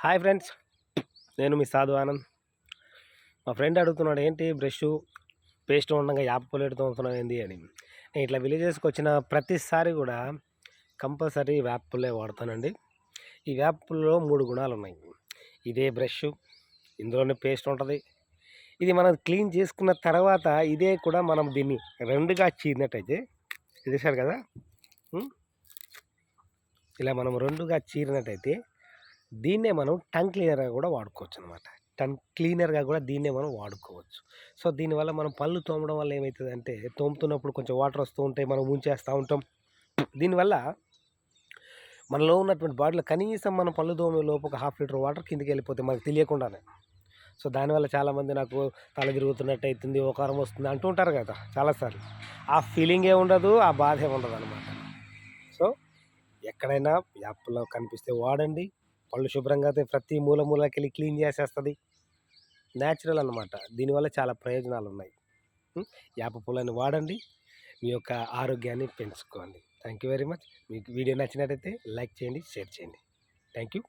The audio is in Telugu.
హాయ్ ఫ్రెండ్స్, నేను మీ సాధు ఆనంద్. మా ఫ్రెండ్ అడుగుతున్నాడు, ఏంటి బ్రష్ పేస్ట్ ఉండగా యాప పుల్లెట్ తోముతున్నావు ఏంది అని. నేను ఇట్లా విలేజెస్కి వచ్చిన ప్రతిసారి కూడా కంపల్సరీ వేప పుల్లే వాడతానండి. ఈ వేప పుల్లలో 3 గుణాలు ఉన్నాయి. ఇదే బ్రష్, ఇందులోనే పేస్ట్ ఉంటుంది. ఇది మనం క్లీన్ చేసుకున్న తర్వాత ఇదే కూడా మనం దీన్ని రెండుగా చీరినట్టయితే, చూశారు కదా, ఉం? ఇలా మనం రెండుగా చీరినట్టయితే దీన్నే మనం టంగ్ క్లీనర్‌గా కూడా వాడుకోవచ్చు అనమాట. టంగ్ క్లీనర్‌గా కూడా దీన్నే మనం వాడుకోవచ్చు. సో, దీనివల్ల మనం పళ్ళు తోమడం వల్ల ఏమైతదంటే, తోముతున్నప్పుడు కొంచెం వాటర్ వస్తూ ఉంటాయి. మనం ముంచేస్తా ఉంటాం. దీనివల్ల మనలో ఉన్నటువంటి బాడీలో కనీసం మనం పళ్ళు తోమే లోపు ఒక హాఫ్ లీటర్ వాటర్ కిందకెళ్ళిపోతాయి మనకు తెలియకుండానే. సో, దానివల్ల చాలామంది నాకు తల తిరుగుతున్నట్టు అయితుంది, ఓకారం వస్తుంది అంటూ ఉంటారు కదా చాలా సార్లు. ఆ ఫీలింగే ఉండదు, ఆ బాధే ఉండదనమాట. సో, ఎక్కడైనా యాప్‌లో కనిపిస్తే వాడండి. పళ్ళు శుభ్రంగా అయితే ప్రతి మూల మూలకెళ్ళి క్లీన్ చేసేస్తది. నేచురల్ అనమాట. దీనివల్ల చాలా ప్రయోజనాలున్నాయి. హ్మ్. యాప పూలని వాడండి. మీ యొక్క ఆరోగ్యాన్ని పెంచుకోండి. Thank you very much. మీకు వీడియో నచ్చినట్టయితే లైక్ చేయండి, షేర్ చేయండి. Thank you.